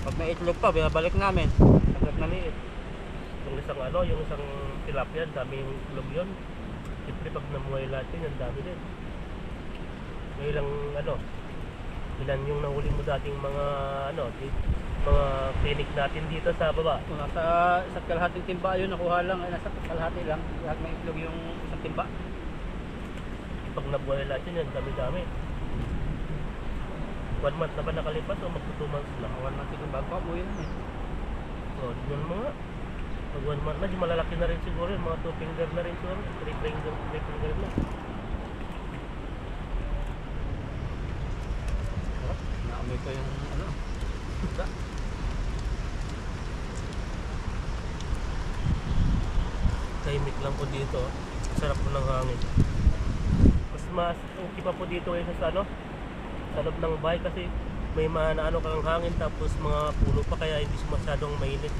Pag may itlog pa, binabalik namin. Hanggang maliit. Yung isang ano, yung isang tilapia, daming itlog yun. Siyempre pag namuhay lahat yun, ang dami din. May ilang ano, ilan yung nahuli mo dating mga ano, mga clinic natin dito sa baba. Kung nasa isang kalahating timba yun, nakuha lang. Ay, nasa kalahati lang. Lahat may itlog yung isang timba. Pag nabuhay lahat yun, ang dami-dami. 1 month na ba nakalipas o magto 2 months na? 1 month siguro bago pa umuwi na eh. So, yun mga. Pag 1 month na, di malalaki na rin siguro yun. Mga 2 finger na rin siguro. 3 finger na. Naamoy ko yung ano. Isda. Tahimik lang po dito. Sarap po ng hangin. Mas okay pa po dito kaysa sa ano, sa loob ng bahay kasi may mga naano kang hangin tapos mga puno pa kaya hindi masyadong mainit.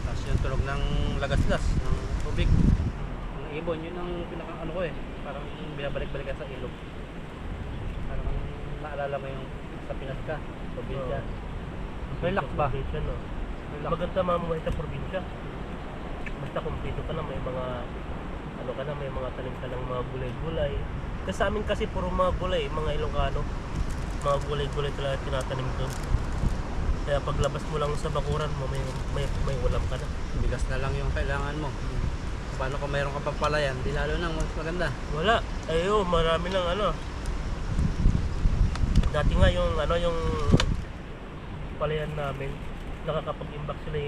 Tapos yung tulog ng lagaslas, ng tubig. Ng ibon, yun ang pinaka ano ko eh. Parang binabalik-balik ka sa ilog. Parang naalala mo yung sa Pinas ka, probinsya. Relax ba? Probinsya, no? Relax. Maganda mamuhay sa probinsya. Basta kumpleto ka na, may mga ano ka na, may mga tanim ka ng mga gulay-gulay. Kasi sa amin kasi puro mga gulay, mga Ilocano. Mga gulay-gulay talaga tinatanim doon. Kaya paglabas mo lang sa bakuran mo, may ulam ka na. Bigas na lang yung kailangan mo. Paano kung mayroon ka pang palayan, di lalo nang mas maganda. Wala. Ayo, marami ng ano. Dati nga yung ano yung palayan namin, nakakapag-imbak sila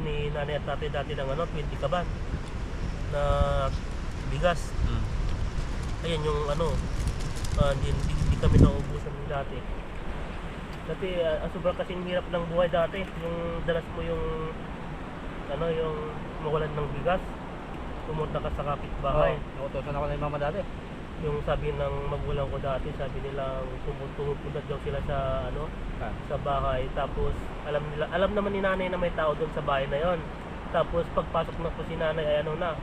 ni nanay at tatay dati ng ano, 20 kaban na bigas. Ayan yung ano, hindi kami naubusan dati. Dati sobrang kasing hirap ng buhay dati. Yung dalas mo yung ano, yung mawalan ng bigas, pumunta ka sa kapitbahay. Nakutusan ako ng mama dati. Yung sabi ng magulang ko dati, sabi nila pumupunta daw sila sa ano, sa bahay. Tapos alam naman ni nanay na may tao doon sa bahay na yon. Tapos pagpasok na po si nanay ay ano na,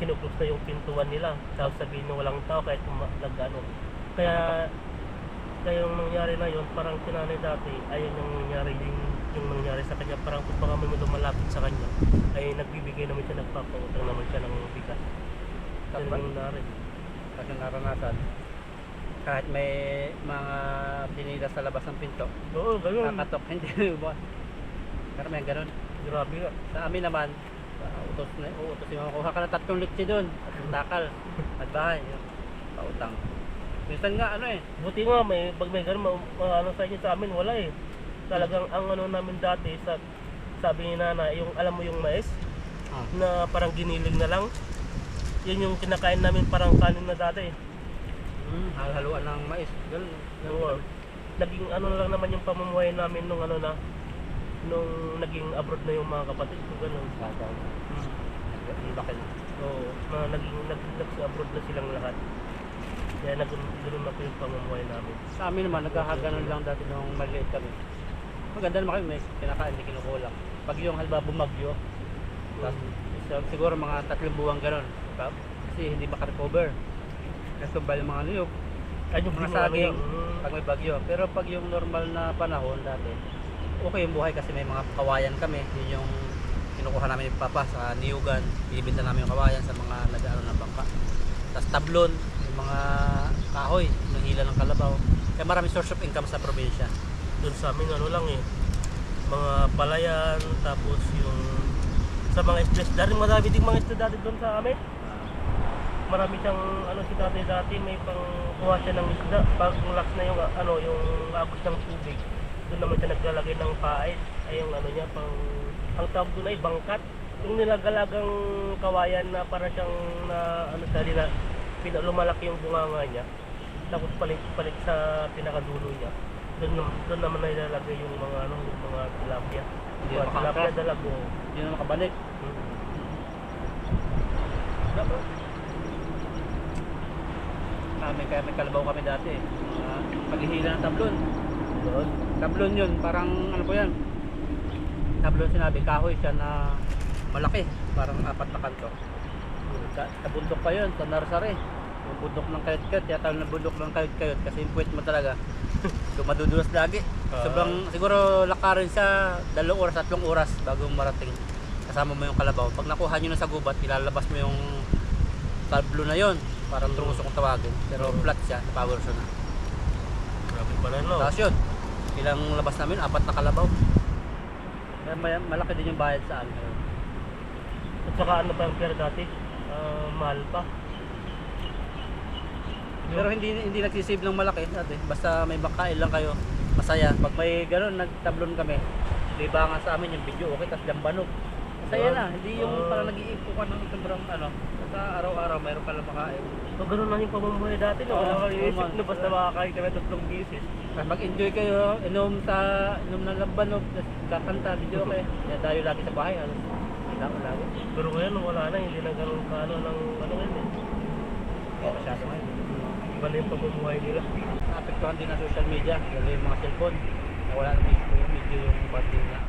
kinuklose na yung pintuan nila. Tapos sabihin na walang tao kahit nag-ano. Kaya yung nangyari na yun, parang si nanay dati, ayun yung nangyari, yung nangyari sa kanya, parang kung baka may lumalapit sa kanya, ay nagbibigay naman siya, nagpapautang naman siya ng bigas. Yan yung nangyari. Kasi naranasan. Kahit may mga pinila sa labas ng pinto, Oo, ganun. nakatok, hindi mo. Pero may ganun. Grabe nga. Sa amin naman, uutos yung mga kuha ka na 3 litsi doon at takal at bahay pautang. Minsan nga ano eh, Buti nga, pag may ganun, ano sa inyo, sa amin, wala eh. Talagang ang ano namin dati, sabi ni nanay, yung alam mo yung mais, na parang giniling na lang. Yun yung kinakain namin parang kanin na dati. haluan ng mais. Ganun. Oo. Naging ano na lang naman yung pamumuhay namin nung ano na, nung naging abroad na yung mga kapatid ko, ganun. Bakit? Oo, nag-abroad na silang lahat. Kaya ganun na po yung pamumuhay namin. Sa amin naman, nagkakaganon lang dati nung maliit kami. Maganda naman kami, may kinakain, hindi kinukulang. Pag yung halba bumagyo, tapos siguro mga 3 buwan ganon. Kasi hindi makarecover. Kasi ba yung mga niyog, Ay, yung mga saging, pag may bagyo. Pero pag yung normal na panahon dati, okay yung buhay kasi may mga kawayan kami. Yun yung kinukuha namin yung papa sa niyugan. Binibinta namin yung kawayan sa mga nag-aaral ng bangka. Tapos tablon, yung mga kahoy, yung hila ng kalabaw. Kaya maraming source of income sa probinsya. Doon sa amin ano lang eh, mga palayan, tapos yung sa mga stress, marami ding mga stress dati doon sa amin. Marami siyang ano si tatay dati, may pangkuha siya ng isda. Pag relax na yung ano, yung agos ng tubig, doon naman siya naglalagay ng pait. Ay yung ano niya, ang tawag doon ay bangkat. Yung nilagalagang kawayan na para siyang na ano sa nila, lumalaki yung bunganga niya. Tapos palit sa pinakadulo niya. Doon naman na ilalagay yung mga ano, yung mga tilapia. Hindi Mga na tilapia makakap. dalago. Hindi na makabalik. Kaya may kalabaw kami dati. Paghihila ng tablon. Doon. Tablon yun, parang ano po yan. Tablon sinabi, kahoy siya na malaki. Parang 4 na kanto. Sa bundok pa yun, sa nursery. Yung bundok ng kayot-kayot, tiyatawag na bundok ng kayot-kayot kasi yung puwet mo talaga. So madudulas lagi. Sobrang siguro lakarin siya 2 oras, 3 oras bago marating. Kasama mo yung kalabaw. Pag nakuha nyo na sa gubat, ilalabas mo yung tablo na yon. Parang truso kung tawagin. Pero flat siya, na power siya na. Grabe pala, no? Tapos yun, ilang labas namin, 4 na kalabaw. Kaya malaki din yung bayad sa amin. At saka ano pa yung pera dati? Mahal pa. Pero hindi nagsisave ng malaki dati. Basta may bakain lang kayo, masaya. Pag may gano'n, nagtablon kami. Libangan sa amin yung video, okay, tapos lambanog. Masaya na, hindi yung parang nag-iipo ka ng sobrang ano. Basta araw-araw mayroon ka lang makain. So, ganun lang yung pamumuhay dati, no? Oo, Wala kang iisip normal. na basta makakain kami 3 beses. Mag-enjoy kayo, inom ng lambanog, tapos kakanta, video okay. Kaya tayo lagi sa bahay, ano. Lagi. Pero ngayon, wala na, hindi na ganun kaano ng ano ngayon eh. Kaya masyado ngayon. Iba na yung pamumuhay nila. Naapektuhan din ng social media, lalo yung mga cellphone. Nawala na yung video yung party na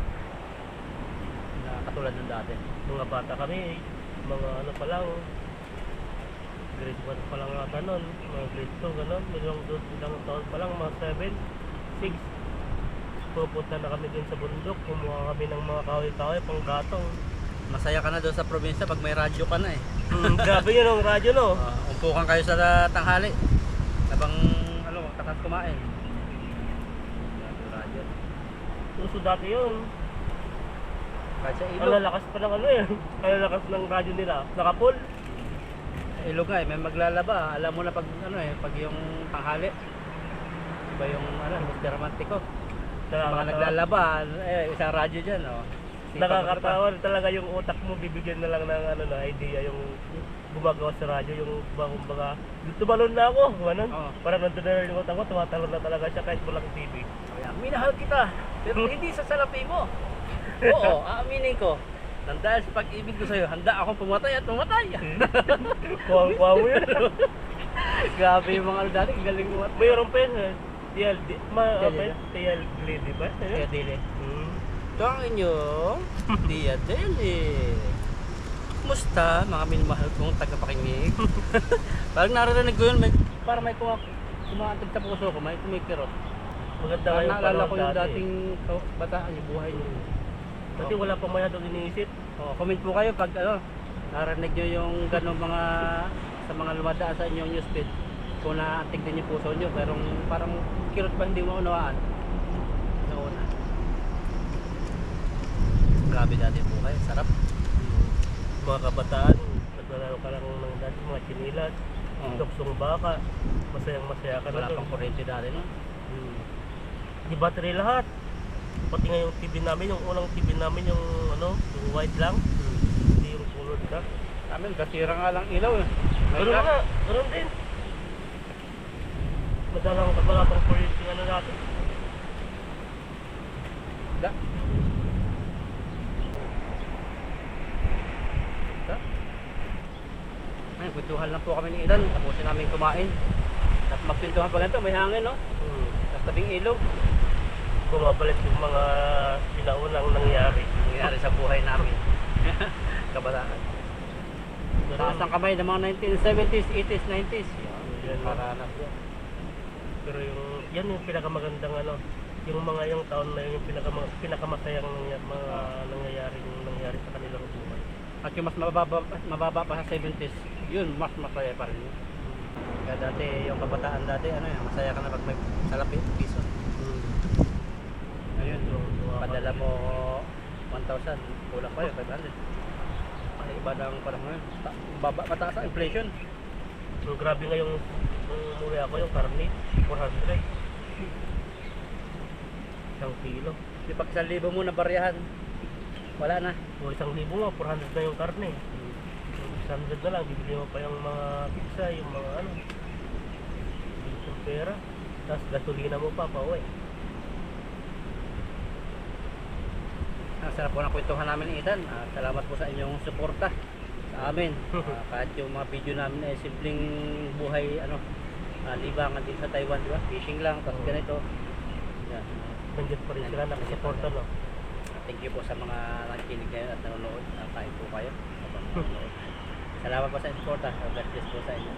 katulad ng dati. Mga bata kami, mga ano pa lang, grade 1 pa lang ata nun, mga grade 2, gano'n, ilang taon pa lang, mga 7, 6. Pupunta na kami din sa bundok, kumuha kami ng mga kahoy-kahoy, pang gatong. Masaya ka na doon sa probinsya pag may radyo ka na eh. Grabe yun ang radyo, no? Umpukan kayo sa tanghali. Habang ano, katas kumain. Radyo. Uso dati yun. Kahit sa Ang ilog. lalakas pa ng ano eh. Ang lalakas ng radyo nila. Nakapul. Sa ilog nga eh, may maglalaba. Alam mo na pag ano eh, pag yung tanghali. Iba yung ano, Mr. Romantico. Mga naglalaba, isang radyo dyan, oh. Nakakatawa talaga yung utak mo, bibigyan na lang ng ano na idea yung gumagawa sa radyo, yung kumbaga tumalon na ako, ganun. Oo. Parang nandun na yung utak ko, tumatalon na talaga siya kahit walang TV. Minahal kita, pero hindi sa salapi mo. Oo, aaminin ko. Nang dahil sa pag-ibig ko sa'yo, handa akong pumatay at pumatay. Kuha mo yun. Grabe yung mga ano dati, galing mo. Mayroon pa yun, TLD, TLD, di ba? Kaya dili. Hmm. Ito ang inyong Tia Deli. Kumusta mga minamahal kong tagapakinig? Parang naririnig ko yun, parang may kumaantag sa puso ko, may kumikirot. Maganda Parang yung naalala ko panahon yung dati. dating bataan, yung buhay niyo. Dati wala pa masyadong iniisip. Comment po kayo pag ano, narinig nyo yung gano'ng mga sa mga lumadaan sa inyong newsfeed. Kung naantig din yung puso nyo, pero parang kirot ba hindi mo unawaan? Nauna. Grabe dati yung buhay, sarap. Mga kabataan, naglalaro ka lang ng dati, mga chinilas, tuksong baka, masayang-masaya ka na Wala doon. pang kuryente dati no? Di battery lahat. Pati nga yung TV namin, yung unang TV namin, yung ano, yung white lang, hindi yung color ka. Amin, kasira nga lang ilaw eh. Ganun nga, ganun din. Madalang wala pang kuryente nga na natin. Da. Ay, kwentuhan lang po kami ni Idan. Tapusin namin kumain. At magkwentuhan pa ganito, may hangin no? Sa tabing ilog. Bumabalik yung mga sinaunang nangyari. Nangyari sa buhay namin. Kabataan. Taas ng kamay ng mga 1970s, 80s, 90s. Yan, Paranas yan. pero yung, yan yung pinakamagandang ano, yung taon na yun, yung pinakamasayang mga nangyari sa kanilang buhay. At yung mas mababa pa sa 70s, yun, mas masaya pa rin yun. Kaya dati, yung kabataan dati, ano yun, masaya ka na pag may salapi, piso. Ayun, padala mo 1,000, kulang pa yun, 500. Ay, iba ng panahon ngayon. Mataas ang inflation. So grabe nga yung umuwi ako yung karne, 400. Isang kilo. Di pag 1,000 mo na baryahan, wala na. O 1,000 mo, 400 na yung karne. So 600 na lang, bibili mo pa yung mga pizza, yung mga ano. Yung pera. Tapos gasolina mo pa uwi. Ang sarap po ng kwentuhan namin ni Ethan. Salamat po sa inyong suporta sa amin. Kahit yung mga video namin ay simpleng buhay, ano, libangan din sa Taiwan, di ba? Fishing lang, tapos ganito. Yan. Nandiyan pa rin sila, nakasuporta no. Thank you po sa mga nakikinig ngayon at nanonood. Kain po kayo. Salamat po sa suporta. God bless po sa inyo.